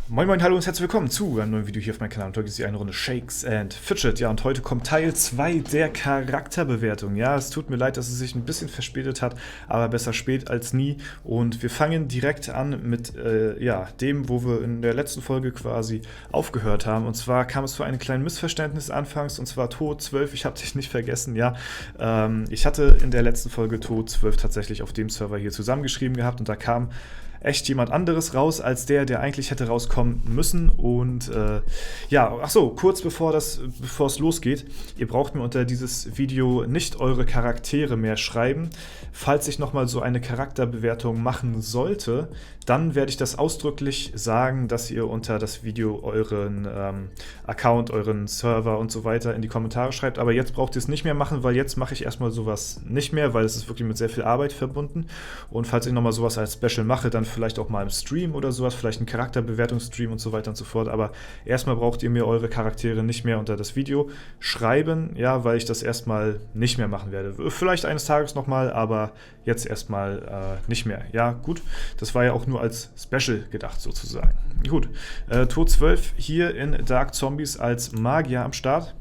Moin Moin, hallo und herzlich willkommen zu einem neuen Video hier auf meinem Kanal. Und heute gibt es hier eine Runde Shakes and Fidget. Ja, und heute kommt Teil 2 der Charakterbewertung. Ja, es tut mir leid, dass es sich ein bisschen verspätet hat, aber besser spät als nie. Und wir fangen direkt an mit dem, wo wir in der letzten Folge quasi aufgehört haben. Und zwar kam es zu einem kleinen Missverständnis anfangs, und zwar Tod 12. Ich habe dich nicht vergessen, ja. Ich hatte in der letzten Folge Tod 12 tatsächlich auf dem Server hier zusammengeschrieben gehabt, und da kam echt jemand anderes raus als der eigentlich hätte rauskommen müssen. Und achso, kurz bevor es losgeht, ihr braucht mir unter dieses Video nicht eure Charaktere mehr schreiben. Falls ich nochmal so eine Charakterbewertung machen sollte, dann werde ich das ausdrücklich sagen, dass ihr unter das Video euren Account, euren Server und so weiter in die Kommentare schreibt. Aber jetzt braucht ihr es nicht mehr machen, weil jetzt mache ich erstmal sowas nicht mehr, weil es ist wirklich mit sehr viel Arbeit verbunden. Und falls ich nochmal sowas als Special mache, dann vielleicht auch mal im Stream oder sowas, vielleicht einen Charakterbewertungsstream und so weiter und so fort. Aber erstmal braucht ihr mir eure Charaktere nicht mehr unter das Video schreiben, ja, weil ich das erstmal nicht mehr machen werde. Vielleicht eines Tages nochmal, aber jetzt erstmal nicht mehr. Ja, gut, das war ja auch nur als Special gedacht sozusagen. Gut, Tod 12 hier in Dark Zombies als Magier am Start.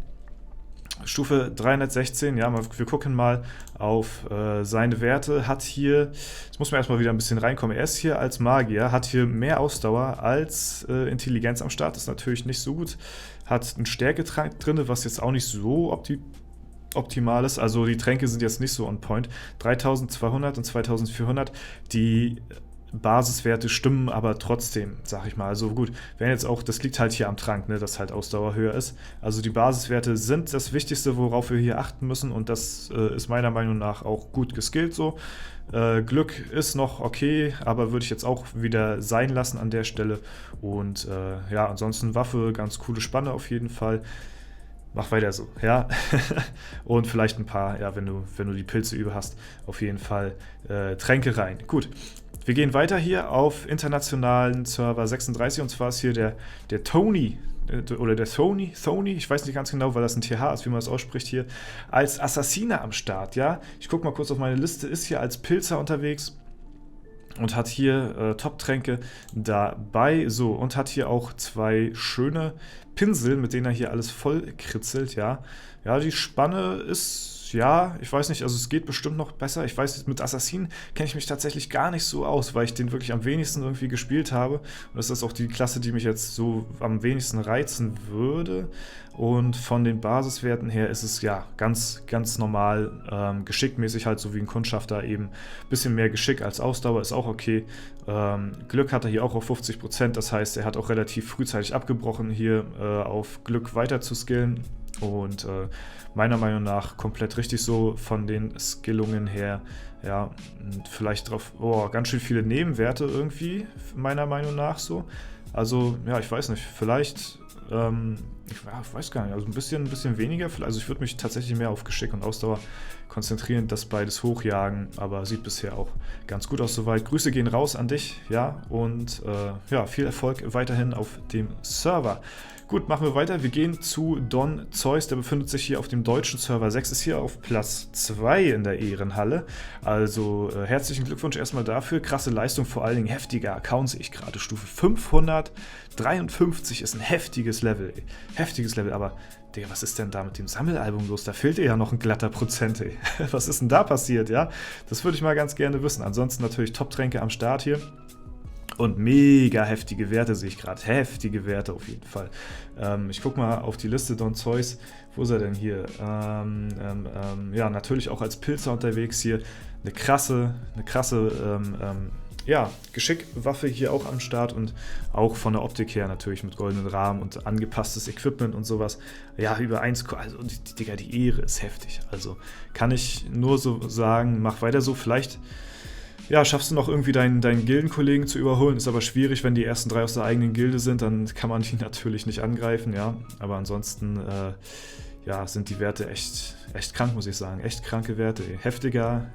Stufe 316, ja, wir gucken mal auf seine Werte. Hat hier, jetzt muss man erstmal wieder ein bisschen reinkommen, er ist hier als Magier, hat hier mehr Ausdauer als Intelligenz am Start, das ist natürlich nicht so gut. Hat einen Stärketrank drin, was jetzt auch nicht so optimal ist, also die Tränke sind jetzt nicht so on point. 3200 und 2400, die Basiswerte stimmen aber trotzdem, sag ich mal. Also gut, wenn jetzt auch, das liegt halt hier am Trank, ne, dass halt Ausdauer höher ist. Also die Basiswerte sind das Wichtigste, worauf wir hier achten müssen, und das ist meiner Meinung nach auch gut geskillt so. Glück ist noch okay, aber würde ich jetzt auch wieder sein lassen an der Stelle. Und ja, ansonsten Waffe, ganz coole Spanne auf jeden Fall. Mach weiter so, ja. Und vielleicht ein paar, ja, wenn du die Pilze über hast, auf jeden Fall Tränke rein. Gut. Wir gehen weiter hier auf internationalen Server 36, und zwar ist hier der Tony, oder der Thony, ich weiß nicht ganz genau, weil das ein TH ist, wie man das ausspricht hier, als Assassiner am Start, ja. Ich gucke mal kurz auf meine Liste, ist hier als Pilzer unterwegs und hat hier Top-Tränke dabei, so, und hat hier auch zwei schöne Pinsel, mit denen er hier alles voll kritzelt, ja. Ja, die Spanne ist, ja, ich weiß nicht, also es geht bestimmt noch besser. Ich weiß, mit Assassinen kenne ich mich tatsächlich gar nicht so aus, weil ich den wirklich am wenigsten irgendwie gespielt habe. Und das ist auch die Klasse, die mich jetzt so am wenigsten reizen würde. Und von den Basiswerten her ist es ja ganz, ganz normal, geschickmäßig halt, so wie ein Kundschafter eben. Bisschen mehr Geschick als Ausdauer ist auch okay. Glück hat er hier auch auf 50%, das heißt, er hat auch relativ frühzeitig abgebrochen, hier auf Glück weiter zu skillen. Und meiner Meinung nach komplett richtig so von den Skillungen her. Ja, und vielleicht drauf, ganz schön viele Nebenwerte irgendwie, meiner Meinung nach so. Also, ja, ich weiß nicht, vielleicht, ich weiß gar nicht, also ein bisschen weniger. Also ich würde mich tatsächlich mehr auf Geschick und Ausdauer konzentrieren, das beides hochjagen, aber sieht bisher auch ganz gut aus soweit. Grüße gehen raus an dich, ja, und ja, viel Erfolg weiterhin auf dem Server. Gut, machen wir weiter. Wir gehen zu Don Zeus, der befindet sich hier auf dem deutschen Server 6, ist hier auf Platz 2 in der Ehrenhalle. Also herzlichen Glückwunsch erstmal dafür. Krasse Leistung, vor allen Dingen heftiger Account, sehe ich gerade. Stufe 553 ist ein heftiges Level. Heftiges Level, aber Digga, was ist denn da mit dem Sammelalbum los? Da fehlt dir ja noch ein glatter Prozent, ey. Was ist denn da passiert, ja? Das würde ich mal ganz gerne wissen. Ansonsten natürlich Top-Tränke am Start hier. Und mega heftige Werte sehe ich gerade. Heftige Werte auf jeden Fall. Ich gucke mal auf die Liste Don Zeus. Wo ist er denn hier? Ja, natürlich auch als Pilzer unterwegs hier. Eine krasse ja, Geschickwaffe hier auch am Start, und auch von der Optik her natürlich mit goldenen Rahmen und angepasstes Equipment und sowas. Ja, über 1, also Digga, die Ehre ist heftig. Also kann ich nur so sagen, mach weiter so. Vielleicht, ja, schaffst du noch irgendwie deinen Gildenkollegen zu überholen, ist aber schwierig, wenn die ersten 3 aus der eigenen Gilde sind, dann kann man die natürlich nicht angreifen, ja. Aber ansonsten, ja, sind die Werte echt krank, muss ich sagen. Echt kranke Werte. Heftiger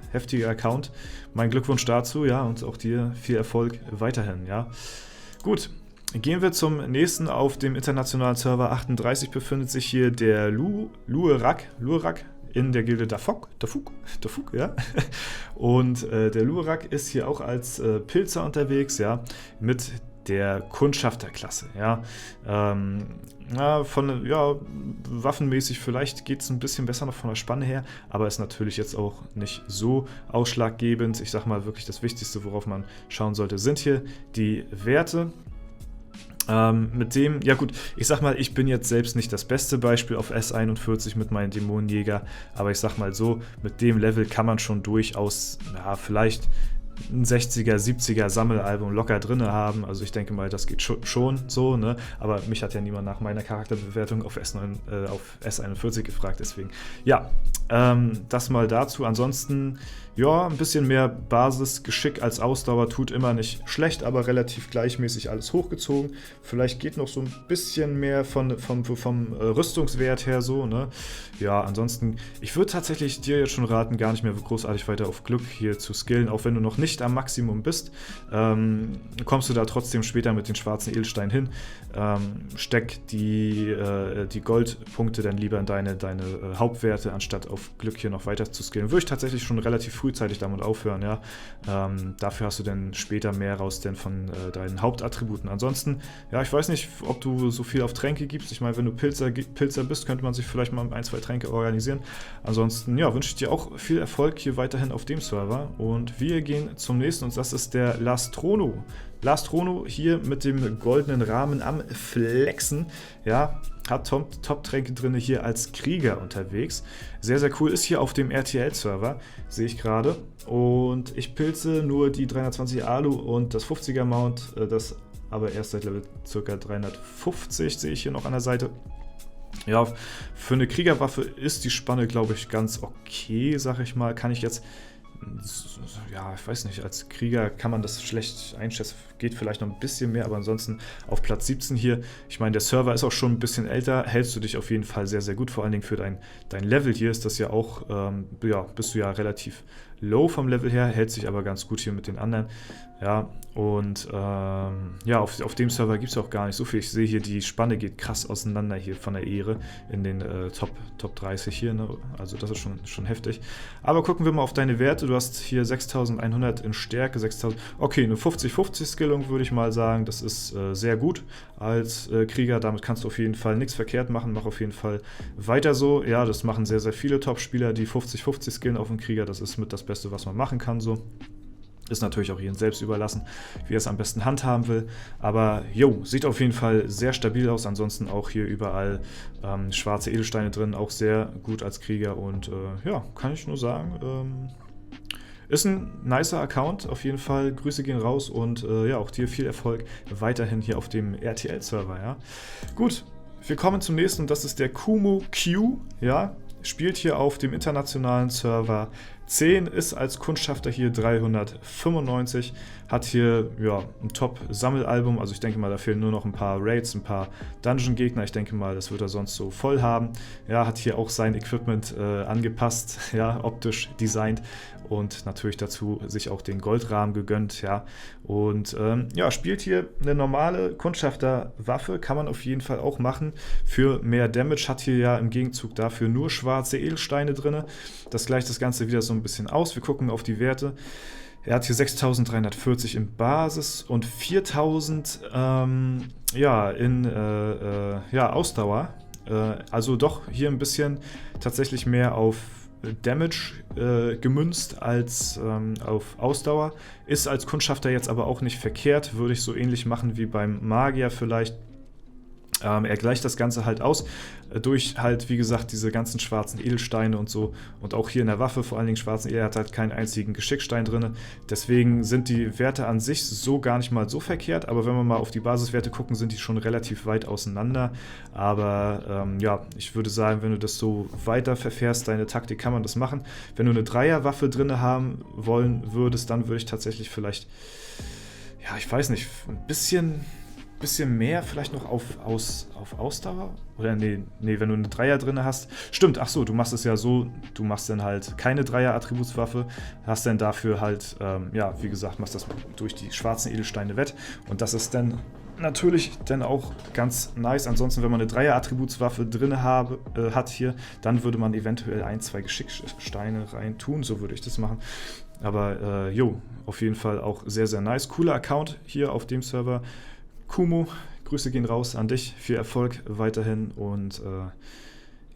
Account. Mein Glückwunsch dazu, ja, und auch dir viel Erfolg weiterhin, ja. Gut, gehen wir zum nächsten. Auf dem internationalen Server 38 befindet sich hier der Luerak in der Gilde Dafuk, ja. Und der Luerak ist hier auch als Pilzer unterwegs, ja, mit der Kundschafterklasse. Ja, waffenmäßig vielleicht geht es ein bisschen besser noch von der Spanne her, aber ist natürlich jetzt auch nicht so ausschlaggebend. Ich sag mal wirklich, das Wichtigste, worauf man schauen sollte, sind hier die Werte. Mit dem, ja gut, ich sag mal, ich bin jetzt selbst nicht das beste Beispiel auf S41 mit meinem Dämonenjäger, aber ich sag mal so, mit dem Level kann man schon durchaus, ja, vielleicht ein 60er, 70er Sammelalbum locker drin haben. Also ich denke mal, das geht schon so, ne? Aber mich hat ja niemand nach meiner Charakterbewertung auf S41 gefragt, deswegen, ja, das mal dazu. Ansonsten, ja, ein bisschen mehr Basisgeschick als Ausdauer tut immer nicht schlecht, aber relativ gleichmäßig alles hochgezogen. Vielleicht geht noch so ein bisschen mehr vom Rüstungswert her so, ne? Ja, ansonsten, ich würde tatsächlich dir jetzt schon raten, gar nicht mehr großartig weiter auf Glück hier zu skillen, auch wenn du noch nicht am Maximum bist, kommst du da trotzdem später mit den schwarzen Edelsteinen hin. Steck die Goldpunkte dann lieber in deine Hauptwerte, anstatt auf Glück hier noch weiter zu skillen. Würde ich tatsächlich schon relativ frühzeitig damit aufhören, ja. Dafür hast du dann später mehr raus denn von deinen Hauptattributen. Ansonsten, ja, ich weiß nicht, ob du so viel auf Tränke gibst. Ich meine, wenn du Pilzer bist, könnte man sich vielleicht mal ein, zwei Tränke organisieren. Ansonsten, ja, wünsche ich dir auch viel Erfolg hier weiterhin auf dem Server. Und wir gehen zum nächsten und das ist der Lastrono. Lastrono hier mit dem goldenen Rahmen am Flexen, ja, hat Top-Tränke drin hier als Krieger unterwegs. Sehr, sehr cool, ist hier auf dem RTL-Server, sehe ich gerade. Und ich pilze nur die 320 Alu und das 50er Mount, das aber erst seit Level ca. 350, sehe ich hier noch an der Seite. Ja, für eine Kriegerwaffe ist die Spanne, glaube ich, ganz okay, sag ich mal. Kann ich jetzt, ja, ich weiß nicht, als Krieger kann man das schlecht einschätzen. Geht vielleicht noch ein bisschen mehr, aber ansonsten auf Platz 17 hier. Ich meine, der Server ist auch schon ein bisschen älter. Hältst du dich auf jeden Fall sehr, sehr gut. Vor allen Dingen für dein Level hier ist das ja auch, ja, bist du ja relativ low vom Level her, hält sich aber ganz gut hier mit den anderen. Ja, und ja, auf dem Server gibt es auch gar nicht so viel. Ich sehe hier, die Spanne geht krass auseinander hier von der Ehre in den Top 30 hier, ne? Also das ist schon heftig. Aber gucken wir mal auf deine Werte. Du hast hier 6100 in Stärke, 6000. Okay, eine 50-50-Skillung würde ich mal sagen. Das ist sehr gut als Krieger. Damit kannst du auf jeden Fall nichts verkehrt machen. Mach auf jeden Fall weiter so. Ja, das machen sehr, sehr viele Top-Spieler, die 50-50 skillen auf den Krieger. Das ist mit das Beste, was man machen kann so. Ist natürlich auch jedem selbst überlassen, wie er es am besten handhaben will. Aber jo, sieht auf jeden Fall sehr stabil aus. Ansonsten auch hier überall schwarze Edelsteine drin, auch sehr gut als Krieger. Und ja, kann ich nur sagen, ist ein nicer Account auf jeden Fall. Grüße gehen raus und ja, auch dir viel Erfolg weiterhin hier auf dem RTL-Server. Ja. Gut, wir kommen zum nächsten und das ist der Kumo Q. Ja, spielt hier auf dem internationalen Server 10, ist als Kundschafter hier 395, hat hier ja ein Top-Sammelalbum, also ich denke mal, da fehlen nur noch ein paar Raids, ein paar Dungeon-Gegner, ich denke mal, das wird er sonst so voll haben. Ja, hat hier auch sein Equipment angepasst, ja, optisch designt und natürlich dazu sich auch den Goldrahmen gegönnt, ja. Und ja, spielt hier eine normale Kundschafter-Waffe, kann man auf jeden Fall auch machen. Für mehr Damage hat hier ja im Gegenzug dafür nur schwarze Edelsteine drin. Das gleicht das Ganze wieder so ein bisschen aus. Wir gucken auf die Werte. Er hat hier 6340 in Basis und 4000 ja, in ja, Ausdauer. Also doch hier ein bisschen tatsächlich mehr auf Damage gemünzt als auf Ausdauer. Ist als Kundschafter jetzt aber auch nicht verkehrt. Würde ich so ähnlich machen wie beim Magier vielleicht. Er gleicht das Ganze halt aus durch halt, wie gesagt, diese ganzen schwarzen Edelsteine und so. Und auch hier in der Waffe, vor allen Dingen schwarzen Edel, hat halt keinen einzigen Geschickstein drin. Deswegen sind die Werte an sich so gar nicht mal so verkehrt. Aber wenn wir mal auf die Basiswerte gucken, sind die schon relativ weit auseinander. Aber ja, ich würde sagen, wenn du das so weiter verfährst, deine Taktik, kann man das machen. Wenn du eine Dreierwaffe drin haben wollen würdest, dann würde ich tatsächlich vielleicht, ja, ich weiß nicht, ein bisschen mehr vielleicht noch auf Ausdauer? Oder nee, wenn du eine Dreier drin hast. Stimmt, ach so, du machst es ja so, du machst dann halt keine Dreier-Attributswaffe, hast dann dafür halt, ja, wie gesagt, machst das durch die schwarzen Edelsteine wett. Und das ist dann natürlich dann auch ganz nice. Ansonsten, wenn man eine Dreier-Attributswaffe drin hat hier, dann würde man eventuell 1, 2 Geschicksteine rein tun. So würde ich das machen. Aber jo, auf jeden Fall auch sehr, sehr nice. Cooler Account hier auf dem Server. Kumo, Grüße gehen raus an dich, viel Erfolg weiterhin und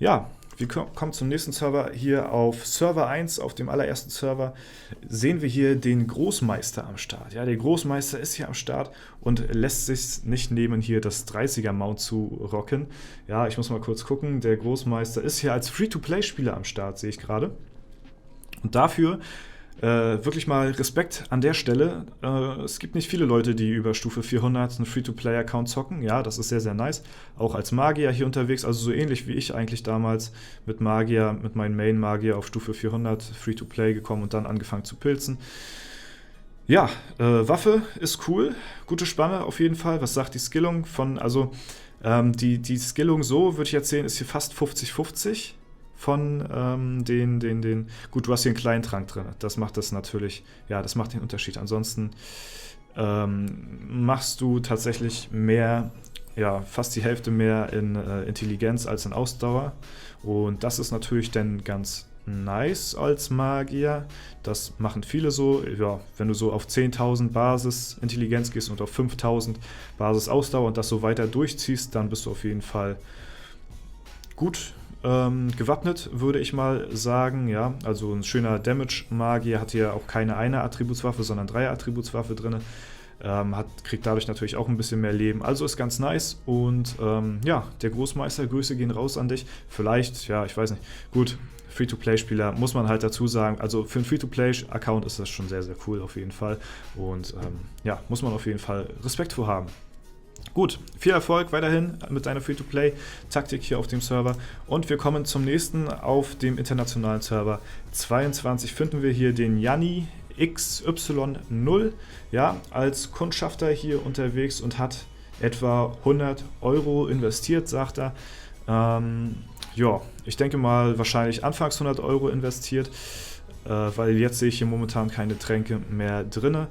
ja, wir kommen zum nächsten Server. Hier auf Server 1, auf dem allerersten Server, sehen wir hier den Großmeister am Start. Ja, der Großmeister ist hier am Start und lässt sich nicht nehmen, hier das 30er-Mount zu rocken. Ja, ich muss mal kurz gucken. Der Großmeister ist hier als Free-to-Play-Spieler am Start, sehe ich gerade. Und dafür wirklich mal Respekt an der Stelle. Es gibt nicht viele Leute, die über Stufe 400 einen Free-to-Play-Account zocken. Ja, das ist sehr, sehr nice. Auch als Magier hier unterwegs, also so ähnlich wie ich eigentlich damals mit Magier, mit meinem Main-Magier auf Stufe 400 Free-to-Play gekommen und dann angefangen zu pilzen. Ja, Waffe ist cool. Gute Spanne auf jeden Fall. Was sagt die Skillung von, also die Skillung so, würde ich erzählen, ist hier fast 50-50. Von gut, du hast hier einen kleinen Trank drin. Das macht das natürlich, ja, das macht den Unterschied. Ansonsten machst du tatsächlich mehr, ja, fast die Hälfte mehr in Intelligenz als in Ausdauer. Und das ist natürlich dann ganz nice als Magier. Das machen viele so. Ja, wenn du so auf 10.000 Basis Intelligenz gehst und auf 5.000 Basis Ausdauer und das so weiter durchziehst, dann bist du auf jeden Fall gut gewappnet, würde ich mal sagen, ja, also ein schöner Damage-Magier hat hier auch keine eine Attributswaffe, sondern 3 Attributswaffe drin, kriegt dadurch natürlich auch ein bisschen mehr Leben, also ist ganz nice und ja, der Großmeister, Grüße gehen raus an dich, vielleicht, ja, ich weiß nicht, gut, Free-to-Play-Spieler muss man halt dazu sagen, also für einen Free-to-Play-Account ist das schon sehr, sehr cool auf jeden Fall und ja, muss man auf jeden Fall Respekt vor haben. Gut, viel Erfolg weiterhin mit deiner Free-to-Play-Taktik hier auf dem Server. Und wir kommen zum nächsten auf dem internationalen Server 22. Finden wir hier den Janni XY0, ja, als Kundschafter hier unterwegs und hat etwa 100 Euro investiert, sagt er. Ja, ich denke mal wahrscheinlich anfangs 100 Euro investiert, weil jetzt sehe ich hier momentan keine Tränke mehr drin.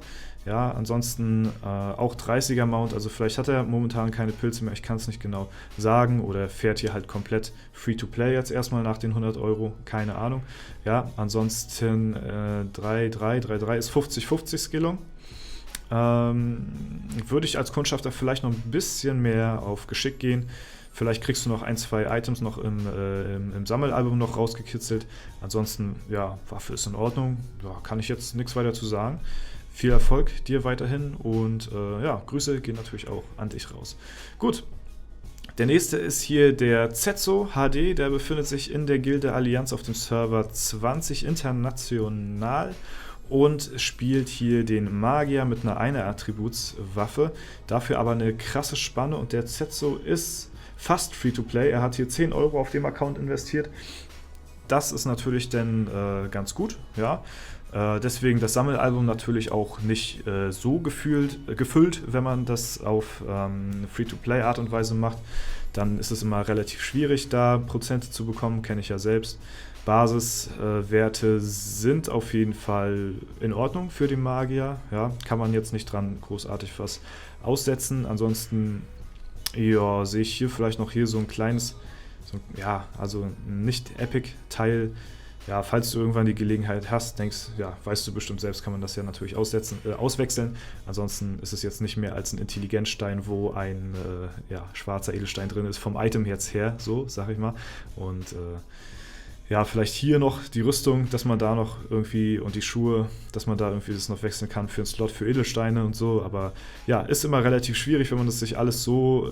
Ja, ansonsten auch 30er Mount, also vielleicht hat er momentan keine Pilze mehr, ich kann es nicht genau sagen, oder fährt hier halt komplett Free-to-Play jetzt erstmal nach den 100 Euro, keine Ahnung. Ja, ansonsten 3 ist 50-50 Skillung. Würde ich als Kundschafter vielleicht noch ein bisschen mehr auf Geschick gehen. Vielleicht kriegst du noch 1, 2 Items noch im Sammelalbum noch rausgekitzelt. Ansonsten, ja, Waffe ist in Ordnung, ja, kann ich jetzt nichts weiter zu sagen. Viel Erfolg dir weiterhin und ja, Grüße gehen natürlich auch an dich raus. Gut, der nächste ist hier der Zetzo HD, der befindet sich in der Gilde Allianz auf dem Server 20 international und spielt hier den Magier mit einer Attributswaffe, dafür aber eine krasse Spanne und der Zetzo ist fast Free-to-Play, er hat hier 10 Euro auf dem Account investiert. Das ist natürlich dann ganz gut, ja. Deswegen das Sammelalbum natürlich auch nicht so gefüllt, wenn man das auf Free-to-Play-Art und Weise macht. Dann ist es immer relativ schwierig, da Prozente zu bekommen, kenne ich ja selbst. Basiswerte sind auf jeden Fall in Ordnung für den Magier. Ja, kann man jetzt nicht dran großartig was aussetzen. Ansonsten ja, sehe ich hier vielleicht noch hier so ein kleines, ja, also nicht Epic-Teil. Ja, falls du irgendwann die Gelegenheit hast, denkst, ja, weißt du bestimmt selbst, kann man das ja natürlich auswechseln. Ansonsten ist es jetzt nicht mehr als ein Intelligenzstein, wo ein ja, schwarzer Edelstein drin ist, vom Item jetzt her, so, sag ich mal. Und ja, vielleicht hier noch die Rüstung, dass man da noch irgendwie und die Schuhe, dass man da irgendwie das noch wechseln kann für einen Slot für Edelsteine und so. Aber ja, ist immer relativ schwierig, wenn man das sich alles so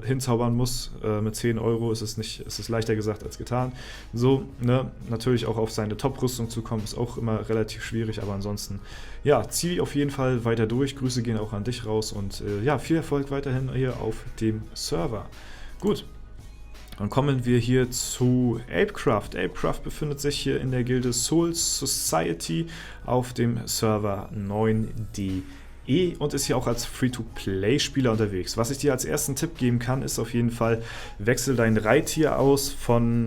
hinzaubern muss. Mit 10 Euro ist es leichter gesagt als getan. So, ne, natürlich auch auf seine Top-Rüstung zu kommen, ist auch immer relativ schwierig. Aber ansonsten, ja, zieh auf jeden Fall weiter durch. Grüße gehen auch an dich raus und ja, viel Erfolg weiterhin hier auf dem Server. Gut. Dann kommen wir hier zu Apecraft. Apecraft befindet sich hier in der Gilde Soul Society auf dem Server 9DE und ist hier auch als Free-to-Play-Spieler unterwegs. Was ich dir als ersten Tipp geben kann, ist auf jeden Fall, wechsel dein Reittier aus von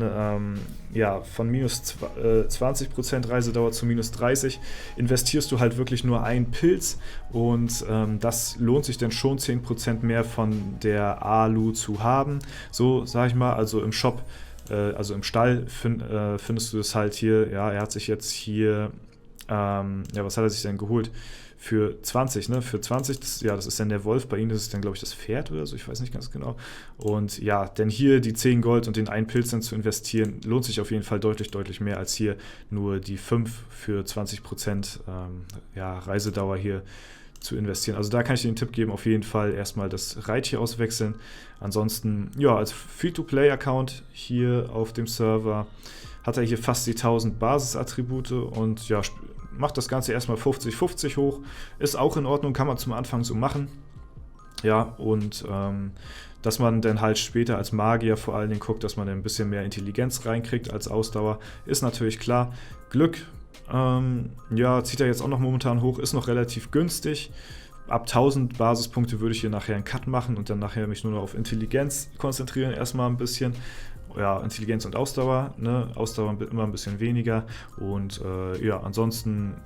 minus 20% Reisedauer zu minus 30%. Investierst du halt wirklich nur einen Pilz und das lohnt sich dann schon 10% mehr von der Alu zu haben. So, sag ich mal, also im Shop, also im Stall findest du es halt hier, ja, er hat sich jetzt hier, ja, was hat er sich denn geholt? für 20, ne? Für 20, das ist dann der Wolf, bei ihnen ist es dann, glaube ich, das Pferd oder so, ich weiß nicht ganz genau. Und ja, denn hier die 10 Gold und den einen Pilz dann zu investieren, lohnt sich auf jeden Fall deutlich, deutlich mehr als hier nur die 5 für 20% Reisedauer hier zu investieren. Also da kann ich dir den Tipp geben, auf jeden Fall erstmal das Reittier auswechseln. Ansonsten, ja, als Free-to-Play-Account hier auf dem Server hat er hier fast die 1000 Basisattribute und ja, macht das Ganze erstmal 50-50 hoch. Ist auch in Ordnung, kann man zum Anfang so machen. Ja, und dass man dann halt später als Magier vor allen Dingen guckt, dass man ein bisschen mehr Intelligenz reinkriegt als Ausdauer, ist natürlich klar. Glück, zieht er jetzt auch noch momentan hoch, ist noch relativ günstig. Ab 1000 Basispunkte würde ich hier nachher einen Cut machen und dann nachher mich nur noch auf Intelligenz konzentrieren, erstmal ein bisschen. Ja, Intelligenz und Ausdauer, ne? Ausdauer immer ein bisschen weniger und ansonsten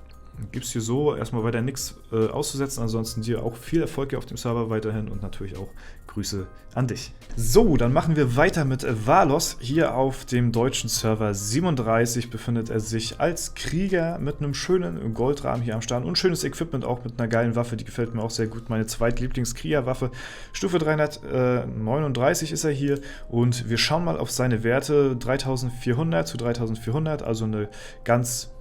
gibt es hier so erstmal weiter nichts auszusetzen. Ansonsten dir auch viel Erfolg hier auf dem Server weiterhin und natürlich auch Grüße an dich. So, dann machen wir weiter mit Valos. Hier auf dem deutschen Server 37 befindet er sich als Krieger mit einem schönen Goldrahmen hier am Start und schönes Equipment, auch mit einer geilen Waffe, die gefällt mir auch sehr gut. Meine zweitlieblings-Kriegerwaffe. Stufe 339 ist er hier und wir schauen mal auf seine Werte. 3400 zu 3400, also eine ganz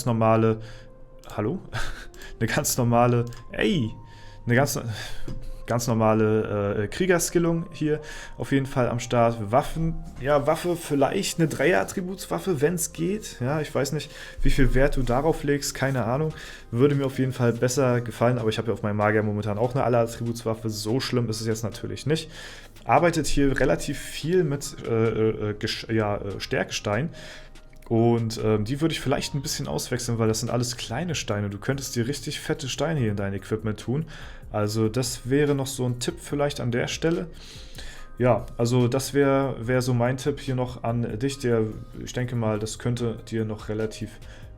normale, ganz normale Kriegerskillung hier auf jeden Fall am Start. Waffe vielleicht eine Dreier-Attributswaffe, wenn es geht. Ja, ich weiß nicht, wie viel Wert du darauf legst, keine Ahnung. Würde mir auf jeden Fall besser gefallen, aber ich habe ja auf meinem Magier momentan auch eine Alle-Attributswaffe. So schlimm ist es jetzt natürlich nicht. Arbeitet hier relativ viel mit Stärkestein. Und die würde ich vielleicht ein bisschen auswechseln, weil das sind alles kleine Steine. Du könntest dir richtig fette Steine hier in dein Equipment tun. Also das wäre noch so ein Tipp vielleicht an der Stelle. Ja, also das wär so mein Tipp hier noch an dich. Ich denke mal, das könnte dir noch relativ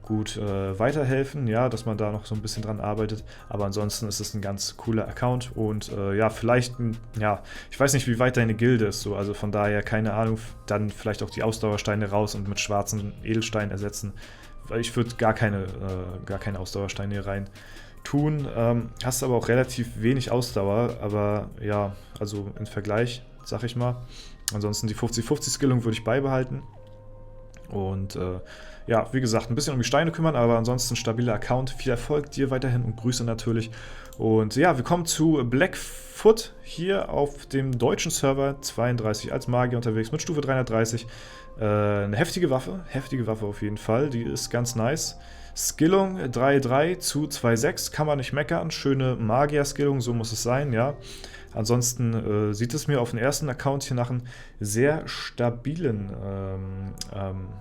gut weiterhelfen, ja, dass man da noch so ein bisschen dran arbeitet, aber ansonsten ist es ein ganz cooler Account und ich weiß nicht, wie weit deine Gilde ist, so, also von daher keine Ahnung, dann vielleicht auch die Ausdauersteine raus und mit schwarzen Edelsteinen ersetzen, weil ich würde gar keine Ausdauersteine hier rein tun, hast aber auch relativ wenig Ausdauer, aber ja, also im Vergleich, sag ich mal, ansonsten die 50-50-Skillung würde ich beibehalten und wie gesagt, ein bisschen um die Steine kümmern, aber ansonsten stabiler Account. Viel Erfolg dir weiterhin und Grüße natürlich. Und ja, wir kommen zu Blackfoot hier auf dem deutschen Server 32 als Magier unterwegs mit Stufe 330. Eine heftige Waffe auf jeden Fall, die ist ganz nice. Skillung 3,3 zu 2,6, kann man nicht meckern. Schöne Magier-Skillung, so muss es sein, ja. Ansonsten sieht es mir auf den ersten Account hier nach einem sehr stabilen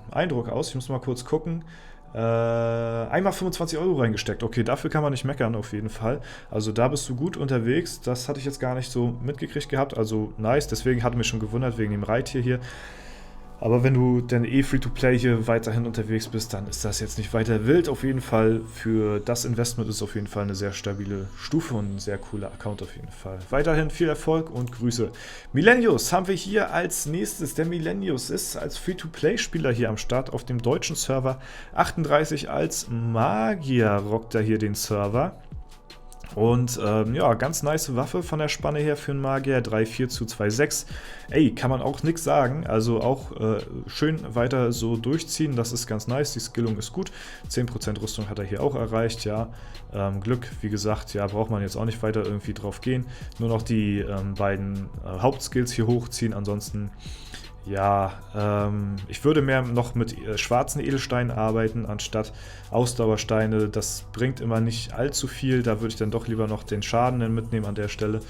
Eindruck aus. Ich muss mal kurz gucken. Einmal 25 € reingesteckt. Okay, dafür kann man nicht meckern auf jeden Fall. Also da bist du gut unterwegs. Das hatte ich jetzt gar nicht so mitgekriegt gehabt. Also nice, deswegen hatte mich schon gewundert wegen dem Reittier hier. Aber wenn du dann Free-to-Play hier weiterhin unterwegs bist, dann ist das jetzt nicht weiter wild. Auf jeden Fall für das Investment ist auf jeden Fall eine sehr stabile Stufe und ein sehr cooler Account auf jeden Fall. Weiterhin viel Erfolg und Grüße. Millennius haben wir hier als nächstes. Der Millennius ist als Free-to-Play-Spieler hier am Start auf dem deutschen Server. 38 als Magier rockt er hier den Server. Und ganz nice Waffe von der Spanne her für einen Magier, 3,4 zu 2,6. Ey, kann man auch nichts sagen, also auch schön weiter so durchziehen, das ist ganz nice, die Skillung ist gut. 10% Rüstung hat er hier auch erreicht, ja. Glück, wie gesagt, ja, braucht man jetzt auch nicht weiter irgendwie drauf gehen. Nur noch die beiden Hauptskills hier hochziehen, ansonsten... Ja, ich würde mehr noch mit schwarzen Edelsteinen arbeiten, anstatt Ausdauersteine. Das bringt immer nicht allzu viel. Da würde ich dann doch lieber noch den Schaden mitnehmen an der Stelle.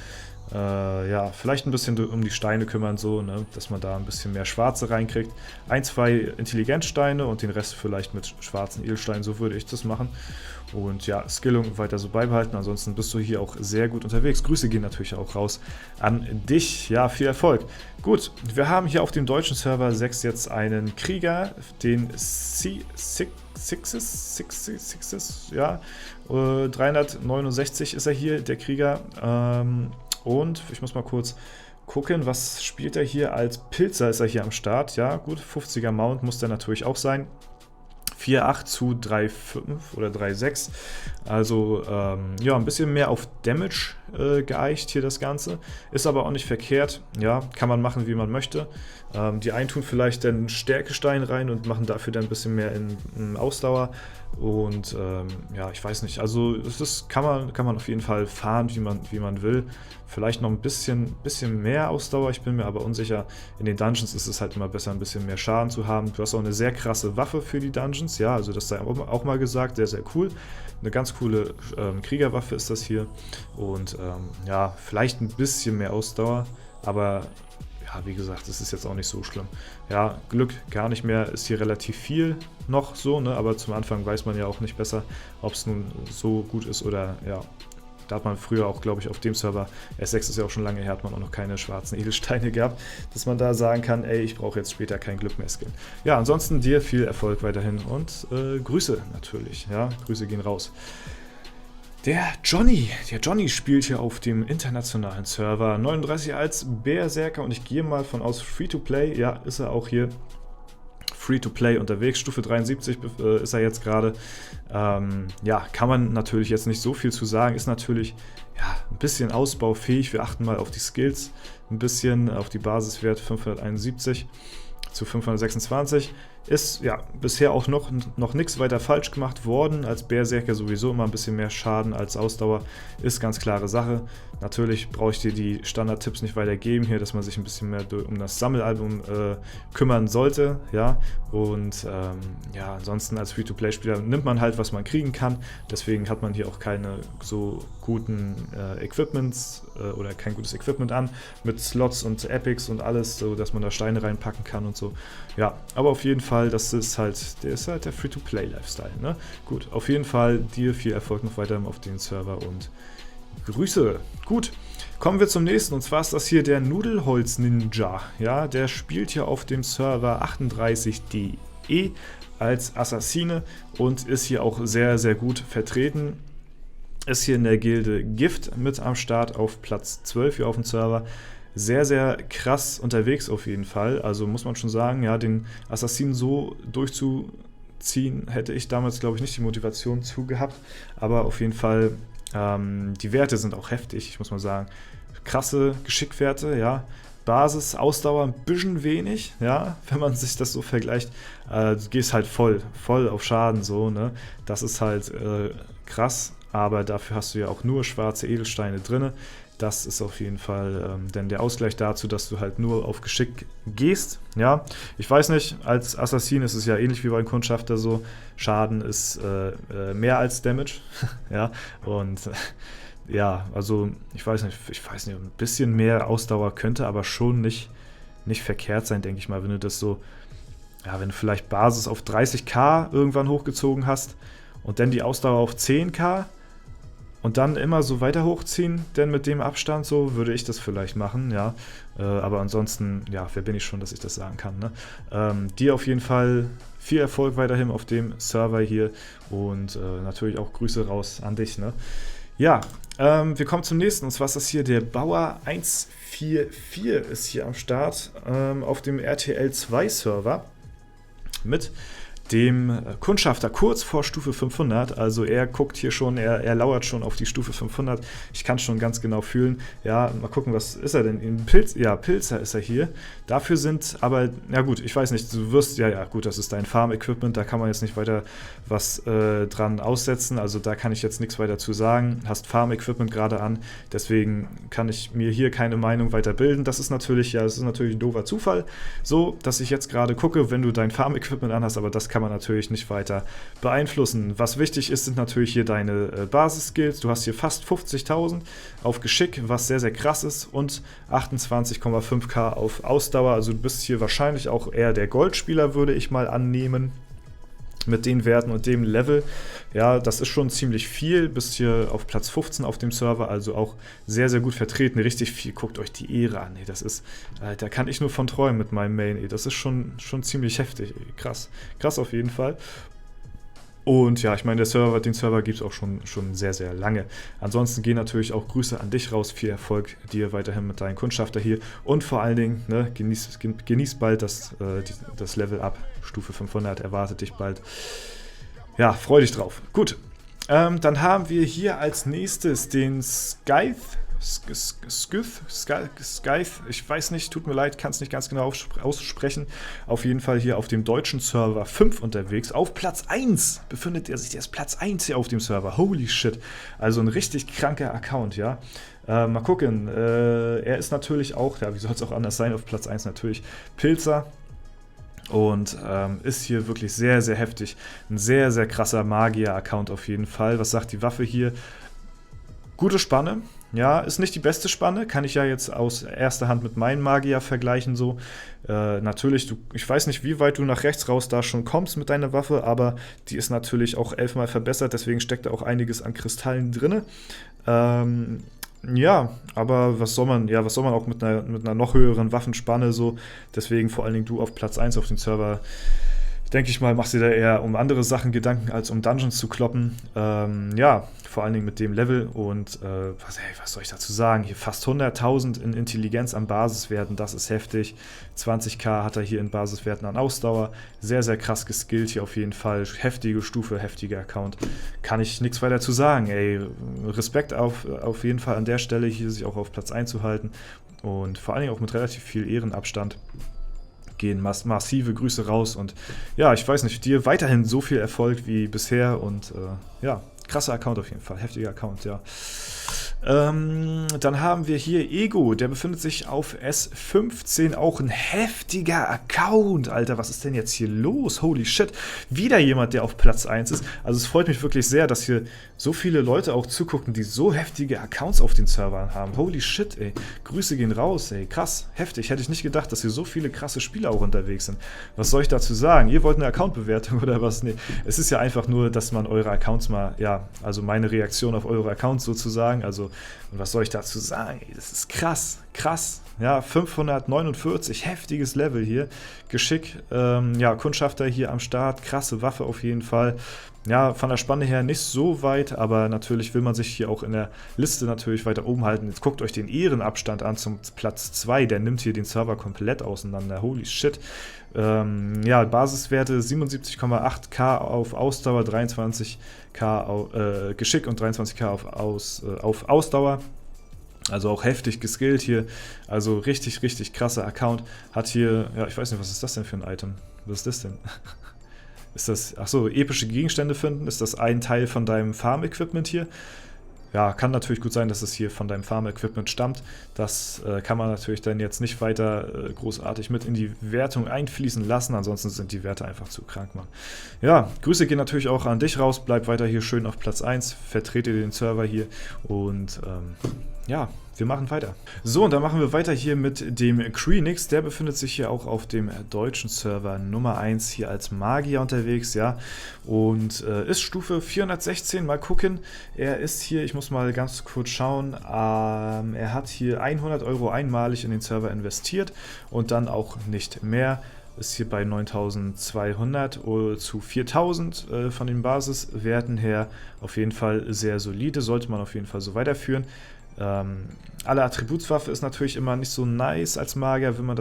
Vielleicht ein bisschen um die Steine kümmern, so, ne, dass man da ein bisschen mehr Schwarze reinkriegt. 1, 2 Intelligenzsteine und den Rest vielleicht mit schwarzen Edelsteinen, so würde ich das machen. Und ja, Skillung weiter so beibehalten, ansonsten bist du hier auch sehr gut unterwegs. Grüße gehen natürlich auch raus an dich. Ja, viel Erfolg. Gut, wir haben hier auf dem deutschen Server 6 jetzt einen Krieger, den Sixes, ja, 369 ist er hier, der Krieger. Und ich muss mal kurz gucken, was spielt er hier als Pilzer, ist er hier am Start. Ja, gut, 50er Mount muss der natürlich auch sein. 4,8 zu 3,5 oder 3,6. Also ja, ein bisschen mehr auf Damage geeicht hier das Ganze. Ist aber auch nicht verkehrt. Ja, kann man machen, wie man möchte. Die einen tun vielleicht dann Stärkestein rein und machen dafür dann ein bisschen mehr in Ausdauer. Und ja, ich weiß nicht. Also das kann man auf jeden Fall fahren, wie man will. Vielleicht noch ein bisschen mehr Ausdauer. Ich bin mir aber unsicher. In den Dungeons ist es halt immer besser, ein bisschen mehr Schaden zu haben. Du hast auch eine sehr krasse Waffe für die Dungeons. Ja, also das sei auch mal gesagt. Sehr, sehr cool. Eine ganz coole Kriegerwaffe ist das hier. Und ja, vielleicht ein bisschen mehr Ausdauer. Aber ja, wie gesagt, das ist jetzt auch nicht so schlimm. Ja, Glück gar nicht mehr, ist hier relativ viel noch so, ne? Aber zum Anfang weiß man ja auch nicht besser, ob es nun so gut ist oder ja. Da hat man früher auch, glaube ich, auf dem Server, S6 ist ja auch schon lange her, hat man auch noch keine schwarzen Edelsteine gehabt, dass man da sagen kann, ey, ich brauche jetzt später kein Glück mehr skillen. Ja, ansonsten dir viel Erfolg weiterhin und Grüße natürlich, ja, Grüße gehen raus. Der Johnny spielt hier auf dem internationalen Server 39 als Berserker und ich gehe mal von aus Free-to-Play, ja, ist er auch hier Free-to-Play unterwegs, Stufe 73 ist er jetzt gerade. Ja, kann man natürlich jetzt nicht so viel zu sagen, ist natürlich ja, ein bisschen ausbaufähig, wir achten mal auf die Skills, ein bisschen auf die Basiswert 571 zu 526. Ist ja bisher auch noch nichts weiter falsch gemacht worden. Als Berserker sowieso immer ein bisschen mehr Schaden als Ausdauer. Ist ganz klare Sache. Natürlich brauche ich dir die Standardtipps nicht weitergeben hier, dass man sich ein bisschen mehr um das Sammelalbum kümmern sollte. Ja, und ja, ansonsten als Free-to-Play-Spieler nimmt man halt, was man kriegen kann. Deswegen hat man hier auch keine so guten Equipments oder kein gutes Equipment an mit Slots und Epics und alles, so dass man da Steine reinpacken kann und so. Ja, aber auf jeden Fall, der ist halt der Free-to-Play-Lifestyle, ne? Gut, auf jeden Fall dir viel Erfolg noch weiter auf den Server und Grüße. Gut, kommen wir zum nächsten und zwar ist das hier der Nudelholz-Ninja. Ja, der spielt hier auf dem Server 38DE als Assassine und ist hier auch sehr, sehr gut vertreten. Ist hier in der Gilde Gift mit am Start auf Platz 12 hier auf dem Server. Sehr, sehr krass unterwegs auf jeden Fall. Also muss man schon sagen, ja, den Assassinen so durchzuziehen, hätte ich damals, glaube ich, nicht die Motivation zu gehabt. Aber auf jeden Fall, die Werte sind auch heftig, ich muss mal sagen. Krasse Geschickwerte, ja. Basis, Ausdauer ein bisschen wenig, ja, wenn man sich das so vergleicht. Du gehst halt voll auf Schaden so, ne. Das ist halt krass, aber dafür hast du ja auch nur schwarze Edelsteine drin. Das ist auf jeden Fall denn der Ausgleich dazu, dass du halt nur auf Geschick gehst. Ja, ich weiß nicht, als Assassin ist es ja ähnlich wie beim Kundschafter so. Schaden ist mehr als Damage. Ja, und ja, also ich weiß nicht, ein bisschen mehr Ausdauer könnte aber schon nicht verkehrt sein, denke ich mal, wenn du das so, ja, wenn du vielleicht Basis auf 30.000 irgendwann hochgezogen hast und dann die Ausdauer auf 10.000. Und dann immer so weiter hochziehen, denn mit dem Abstand, so würde ich das vielleicht machen, ja. Aber ansonsten, ja, wer bin ich schon, dass ich das sagen kann, ne? Dir auf jeden Fall viel Erfolg weiterhin auf dem Server hier und natürlich auch Grüße raus an dich, ne? Ja, wir kommen zum nächsten, und zwar ist das hier der Bauer 144 ist hier am Start auf dem RTL 2 Server mit dem Kundschafter kurz vor Stufe 500, also er guckt hier schon, er lauert schon auf die Stufe 500, ich kann es schon ganz genau fühlen, ja, mal gucken, was ist er denn, in Pilz, ja, Pilzer ist er hier, dafür sind aber, ja gut, ich weiß nicht, du wirst, ja gut, das ist dein Farm-Equipment, da kann man jetzt nicht weiter was dran aussetzen, also da kann ich jetzt nichts weiter zu sagen, hast Farm-Equipment gerade an, deswegen kann ich mir hier keine Meinung weiter bilden, das ist natürlich ein doofer Zufall, so, dass ich jetzt gerade gucke, wenn du dein Farm-Equipment anhast, aber das kann man natürlich nicht weiter beeinflussen. Was wichtig ist, sind natürlich hier deine Basis-Skills. Du hast hier fast 50.000 auf Geschick, was sehr, sehr krass ist, und 28,5k auf Ausdauer. Also du bist hier wahrscheinlich auch eher der Goldspieler, würde ich mal annehmen. Mit den Werten und dem Level. Ja, das ist schon ziemlich viel. Bist hier auf Platz 15 auf dem Server, also auch sehr, sehr gut vertreten. Richtig viel. Guckt euch die Ehre an. Ey, das ist, da kann ich nur von träumen mit meinem Main. Ey, das ist schon ziemlich heftig. Ey. Krass. Krass auf jeden Fall. Und ja, ich meine, den Server gibt es auch schon sehr, sehr lange. Ansonsten gehen natürlich auch Grüße an dich raus. Viel Erfolg dir weiterhin mit deinen Kundschafter hier. Und vor allen Dingen, ne, genieß bald das Level Up. Stufe 500 erwartet dich bald. Ja, freu dich drauf. Gut, dann haben wir hier als nächstes den Scythe. Scythe, ich weiß nicht, tut mir leid, kann es nicht ganz genau aussprechen. Auf jeden Fall hier auf dem deutschen Server 5 unterwegs. Auf Platz 1 befindet er sich, der ist Platz 1 hier auf dem Server. Holy shit. Also ein richtig kranker Account, ja. Mal gucken, er ist natürlich auch, ja, wie soll es auch anders sein, auf Platz 1 natürlich Pilzer. Und ist hier wirklich sehr, sehr heftig. Ein sehr, sehr krasser Magier-Account auf jeden Fall. Was sagt die Waffe hier? Gute Spanne. Ja, ist nicht die beste Spanne, kann ich ja jetzt aus erster Hand mit meinem Magier vergleichen so. Natürlich, ich weiß nicht, wie weit du nach rechts raus da schon kommst mit deiner Waffe, aber die ist natürlich auch 11-mal verbessert, deswegen steckt da auch einiges an Kristallen drin. Ja, aber was soll man auch mit einer noch höheren Waffenspanne so, deswegen vor allen Dingen du auf Platz 1 auf dem Server. Denke ich mal, machst du dir da eher um andere Sachen Gedanken, als um Dungeons zu kloppen. Ja, vor allen Dingen mit dem Level. Und was soll ich dazu sagen? Hier fast 100.000 in Intelligenz an Basiswerten, das ist heftig. 20k hat er hier in Basiswerten an Ausdauer. Sehr, sehr krass geskillt hier auf jeden Fall. Heftige Stufe, heftiger Account. Kann ich nichts weiter zu sagen. Ey, Respekt auf jeden Fall an der Stelle, hier sich auch auf Platz 1 zu halten. Und vor allen Dingen auch mit relativ viel Ehrenabstand. Gehen massive Grüße raus und ja, ich weiß nicht, dir weiterhin so viel Erfolg wie bisher und ja, krasser Account auf jeden Fall, heftiger Account, ja. Dann haben wir hier Ego, der befindet sich auf S15, auch ein heftiger Account, Alter, was ist denn jetzt hier los? Holy shit, wieder jemand, der auf Platz 1 ist. Also es freut mich wirklich sehr, dass hier so viele Leute auch zugucken, die so heftige Accounts auf den Servern haben. Holy shit, ey, Grüße gehen raus, ey, krass, heftig. Hätte ich nicht gedacht, dass hier so viele krasse Spieler auch unterwegs sind. Was soll ich dazu sagen? Ihr wollt eine Account-Bewertung oder was? Nee, es ist ja einfach nur, dass man eure Accounts mal, ja, also meine Reaktion auf eure Accounts sozusagen, also und was soll ich dazu sagen? Ey, das ist krass, krass. Ja, 549, heftiges Level hier. Geschick, ja, Kundschafter hier am Start, krasse Waffe auf jeden Fall. Ja, von der Spanne her nicht so weit, aber natürlich will man sich hier auch in der Liste natürlich weiter oben halten. Jetzt guckt euch den Ehrenabstand an zum Platz 2, der nimmt hier den Server komplett auseinander. Holy shit. Ja, Basiswerte 77,8k auf Ausdauer, 23k auf Geschick und 23k auf Ausdauer. Also auch heftig geskillt hier. Also richtig, richtig krasser Account. Hat hier, ja, ich weiß nicht, was ist das denn für ein Item? Was ist das denn? Ist das, achso, epische Gegenstände finden? Ist das ein Teil von deinem Farm-Equipment hier? Ja, kann natürlich gut sein, dass es hier von deinem Farm-Equipment stammt. Das kann man natürlich dann jetzt nicht weiter großartig mit in die Wertung einfließen lassen. Ansonsten sind die Werte einfach zu krank, Mann. Ja, Grüße gehen natürlich auch an dich raus. Bleib weiter hier schön auf Platz 1. Vertrete den Server hier und ja, wir machen weiter. So, und dann machen wir weiter hier mit dem Kreenix. Der befindet sich hier auch auf dem deutschen Server Nummer 1 hier als Magier unterwegs, ja. Und ist Stufe 416. Mal gucken. Er ist hier, ich muss mal ganz kurz schauen, er hat hier 100 € einmalig in den Server investiert und dann auch nicht mehr. Ist hier bei 9.200 zu 4.000 von den Basiswerten her auf jeden Fall sehr solide. Sollte man auf jeden Fall so weiterführen. Alle Attributswaffe ist natürlich immer nicht so nice als Magier, will man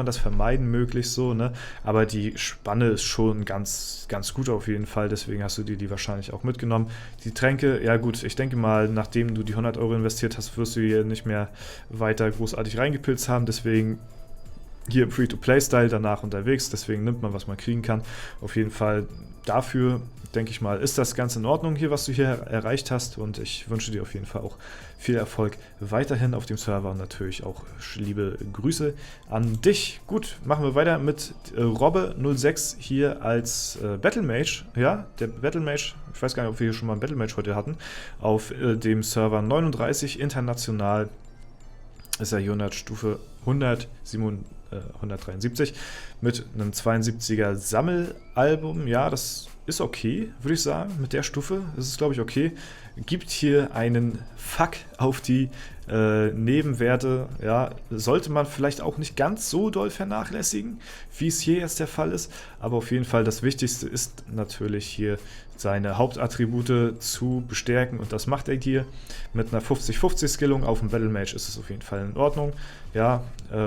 das vermeiden möglichst so, ne? Aber die Spanne ist schon ganz, ganz gut auf jeden Fall, deswegen hast du dir die wahrscheinlich auch mitgenommen. Die Tränke, ja gut, ich denke mal, nachdem du die 100 € investiert hast, wirst du hier nicht mehr weiter großartig reingepilzt haben, deswegen hier im Free-to-Play-Style danach unterwegs, deswegen nimmt man, was man kriegen kann. Auf jeden Fall dafür, denke ich mal, ist das ganz in Ordnung hier, was du hier erreicht hast und ich wünsche dir auf jeden Fall auch viel Erfolg weiterhin auf dem Server und natürlich auch liebe Grüße an dich. Gut, machen wir weiter mit Robbe06 hier als Battle Mage. Ja, der Battle Mage, ich weiß gar nicht, ob wir hier schon mal einen Battle Mage heute hatten, auf dem Server 39 international ist er hier Stufe 173 mit einem 72er Sammelalbum. Ja, das ist okay, würde ich sagen. Mit der Stufe ist es, glaube ich, okay. Gibt hier einen Fuck auf die Nebenwerte. Ja, sollte man vielleicht auch nicht ganz so doll vernachlässigen, wie es hier jetzt der Fall ist. Aber auf jeden Fall das Wichtigste ist natürlich hier seine Hauptattribute zu bestärken. Und das macht er hier mit einer 50-50-Skillung. Auf dem Battle Mage ist es auf jeden Fall in Ordnung. Ja,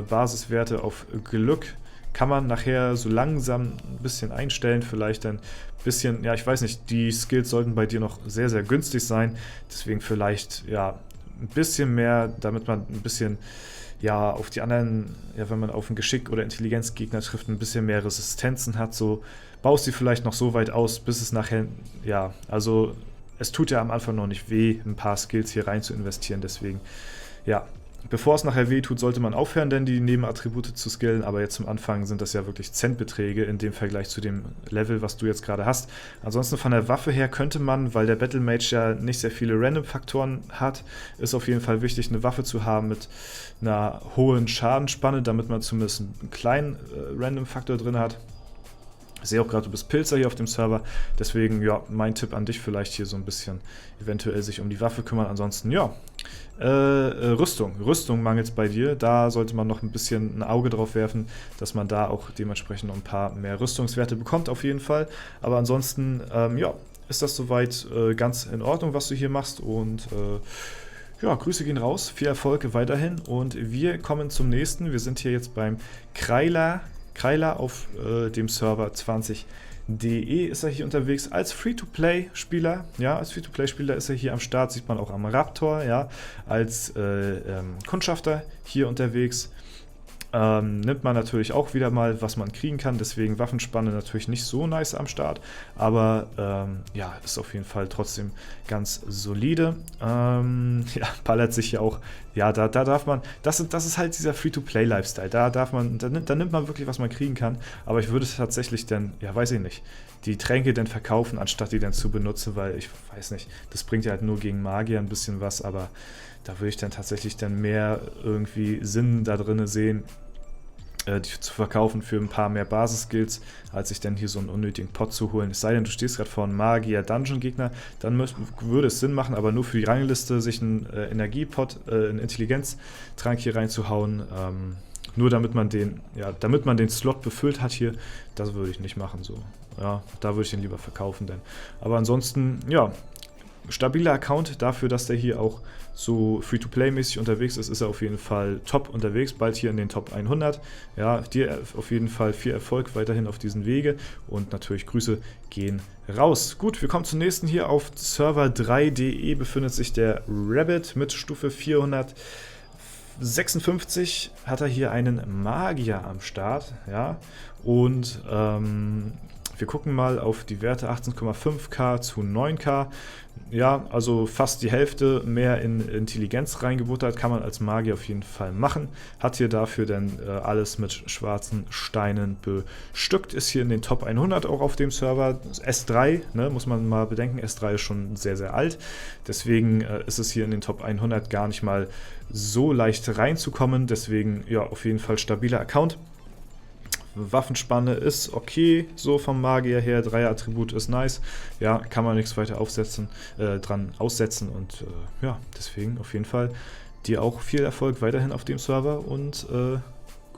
Basiswerte auf Glück kann man nachher so langsam ein bisschen einstellen, vielleicht ein bisschen, ja, ich weiß nicht, die Skills sollten bei dir noch sehr, sehr günstig sein, deswegen vielleicht, ja, ein bisschen mehr, damit man ein bisschen, ja, auf die anderen, ja, wenn man auf einen Geschick- oder Intelligenzgegner trifft, ein bisschen mehr Resistenzen hat, so, baust die vielleicht noch so weit aus, bis es nachher, ja, also, es tut ja am Anfang noch nicht weh, ein paar Skills hier rein zu investieren, deswegen, ja, bevor es nachher weh tut, sollte man aufhören, denn die Nebenattribute zu skillen, aber jetzt zum Anfang sind das ja wirklich Centbeträge in dem Vergleich zu dem Level, was du jetzt gerade hast. Ansonsten von der Waffe her könnte man, weil der Battle Mage ja nicht sehr viele Random-Faktoren hat, ist auf jeden Fall wichtig, eine Waffe zu haben mit einer hohen Schadensspanne, damit man zumindest einen kleinen Random-Faktor drin hat. Ich sehe auch gerade, du bist Pilzer hier auf dem Server, deswegen, ja, mein Tipp an dich vielleicht hier so ein bisschen eventuell sich um die Waffe kümmern. Ansonsten, ja, Rüstung mangelt es bei dir. Da sollte man noch ein bisschen ein Auge drauf werfen, dass man da auch dementsprechend noch ein paar mehr Rüstungswerte bekommt auf jeden Fall. Aber ansonsten, ja, ist das soweit ganz in Ordnung, was du hier machst und ja, Grüße gehen raus, viel Erfolg weiterhin und wir kommen zum nächsten. Wir sind hier jetzt beim Kryla auf dem Server 20.de ist er hier unterwegs als Free-to-Play-Spieler. Ja, als Free-to-Play-Spieler ist er hier am Start, sieht man auch am Raptor, ja, als Kundschafter hier unterwegs. Nimmt man natürlich auch wieder mal, was man kriegen kann, deswegen Waffenspanne natürlich nicht so nice am Start, aber ja, ist auf jeden Fall trotzdem ganz solide. Ja, ballert sich ja auch, ja, da darf man, das ist halt dieser Free-to-Play-Lifestyle, da nimmt man wirklich, was man kriegen kann, aber ich würde tatsächlich dann, ja, weiß ich nicht, die Tränke dann verkaufen, anstatt die dann zu benutzen, weil ich weiß nicht, das bringt ja halt nur gegen Magier ein bisschen was, aber da würde ich dann tatsächlich dann mehr irgendwie Sinn da drin sehen, die zu verkaufen für ein paar mehr Basis-Skills, als sich dann hier so einen unnötigen Pot zu holen. Es sei denn, du stehst gerade vor einem Magier-Dungeon-Gegner, dann würde es Sinn machen, aber nur für die Rangliste sich einen Energiepot, einen Intelligenztrank hier reinzuhauen, nur damit man den Slot befüllt hat hier, das würde ich nicht machen so. Ja, da würde ich den lieber verkaufen denn. Aber ansonsten, ja, stabiler Account dafür, dass der hier auch so Free-to-Play-mäßig unterwegs ist, ist er auf jeden Fall top unterwegs, bald hier in den Top 100. Ja, dir auf jeden Fall viel Erfolg weiterhin auf diesen Wege und natürlich Grüße gehen raus. Gut, wir kommen zum nächsten hier. Auf Server 3.de befindet sich der Rabbit mit Stufe 456. Hat er hier einen Magier am Start, ja, und wir gucken mal auf die Werte 18,5k zu 9k. Ja, also fast die Hälfte mehr in Intelligenz reingebuttert, kann man als Magier auf jeden Fall machen. Hat hier dafür dann alles mit schwarzen Steinen bestückt. Ist hier in den Top 100 auch auf dem Server. S3, ne, muss man mal bedenken, S3 ist schon sehr, sehr alt. Deswegen ist es hier in den Top 100 gar nicht mal so leicht reinzukommen. Deswegen, ja, auf jeden Fall stabiler Account. Waffenspanne ist okay, so vom Magier her, Dreier-Attribut ist nice, ja, kann man nichts weiter dran aussetzen und ja, deswegen auf jeden Fall dir auch viel Erfolg weiterhin auf dem Server und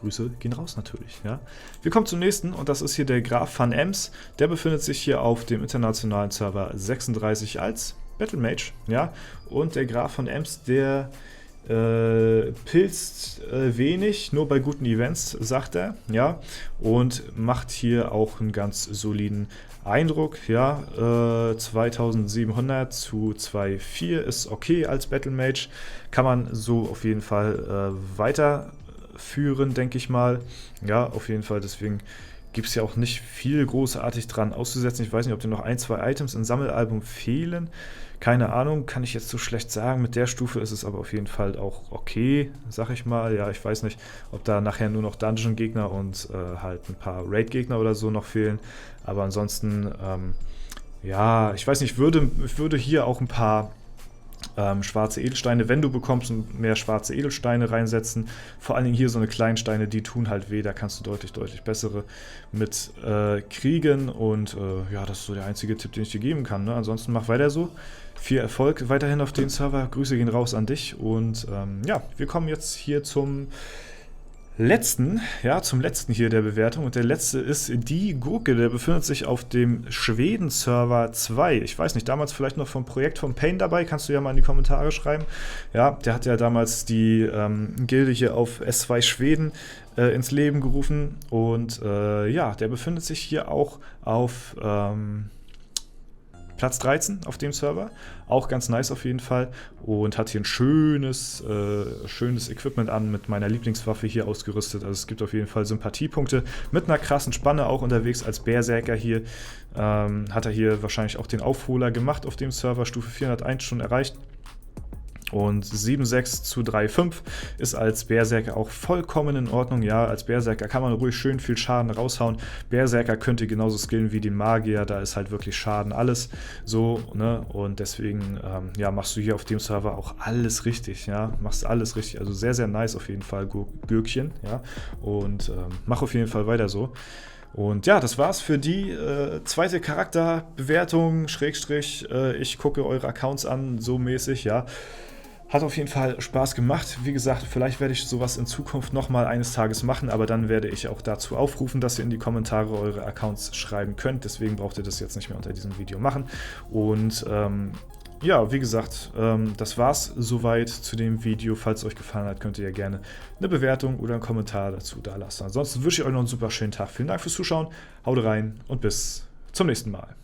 Grüße gehen raus natürlich, ja. Wir kommen zum nächsten und das ist hier der Graf van Ems, der befindet sich hier auf dem internationalen Server 36 als Battle Mage, ja, und der Graf van Ems, der pilzt wenig, nur bei guten Events, sagt er, ja, und macht hier auch einen ganz soliden Eindruck, ja, 2700 zu 2,4 ist okay als Battle Mage, kann man so auf jeden Fall weiterführen, denke ich mal, ja, auf jeden Fall, deswegen gibt es ja auch nicht viel großartig dran auszusetzen. Ich weiß nicht, ob dir noch ein, zwei Items im Sammelalbum fehlen. Keine Ahnung, kann ich jetzt so schlecht sagen. Mit der Stufe ist es aber auf jeden Fall auch okay, sag ich mal. Ja, ich weiß nicht, ob da nachher nur noch Dungeon-Gegner und halt ein paar Raid-Gegner oder so noch fehlen. Aber ansonsten, ja, ich weiß nicht, ich würde hier auch ein paar schwarze Edelsteine, wenn du bekommst, und mehr schwarze Edelsteine reinsetzen. Vor allen Dingen hier so eine kleinen Steine, die tun halt weh, da kannst du deutlich bessere mit kriegen. Und ja, das ist so der einzige Tipp, den ich dir geben kann. Ne? Ansonsten mach weiter so. Viel Erfolg weiterhin auf den Server. Grüße gehen raus an dich. Und ja, wir kommen jetzt hier zum letzten hier der Bewertung, und der letzte ist die Gurke, der befindet sich auf dem Schweden-Server 2. Ich weiß nicht, damals vielleicht noch vom Projekt von Pain dabei, kannst du ja mal in die Kommentare schreiben. Ja, der hat ja damals die Gilde hier auf S2 Schweden ins Leben gerufen, und ja, der befindet sich hier auch auf Platz 13 auf dem Server, auch ganz nice auf jeden Fall, und hat hier ein schönes Equipment an, mit meiner Lieblingswaffe hier ausgerüstet. Also es gibt auf jeden Fall Sympathiepunkte, mit einer krassen Spanne auch unterwegs als Berserker hier. Hat er hier wahrscheinlich auch den Aufholer gemacht auf dem Server, Stufe 401 schon erreicht. Und 7,6 zu 3,5 ist als Berserker auch vollkommen in Ordnung. Ja, als Berserker kann man ruhig schön viel Schaden raushauen. Berserker könnt ihr genauso skillen wie die Magier, da ist halt wirklich Schaden alles so, ne? Und deswegen ja, machst du hier auf dem Server auch alles richtig, ja, machst alles richtig. Also sehr, sehr nice auf jeden Fall, Gürkchen, ja. Und mach auf jeden Fall weiter so. Und ja, das war's für die zweite Charakterbewertung, Schrägstrich, ich gucke eure Accounts an, so mäßig, ja. Hat auf jeden Fall Spaß gemacht. Wie gesagt, vielleicht werde ich sowas in Zukunft nochmal eines Tages machen, aber dann werde ich auch dazu aufrufen, dass ihr in die Kommentare eure Accounts schreiben könnt. Deswegen braucht ihr das jetzt nicht mehr unter diesem Video machen. Und ja, wie gesagt, das war's soweit zu dem Video. Falls es euch gefallen hat, könnt ihr ja gerne eine Bewertung oder einen Kommentar dazu da lassen. Ansonsten wünsche ich euch noch einen super schönen Tag. Vielen Dank fürs Zuschauen, haut rein und bis zum nächsten Mal.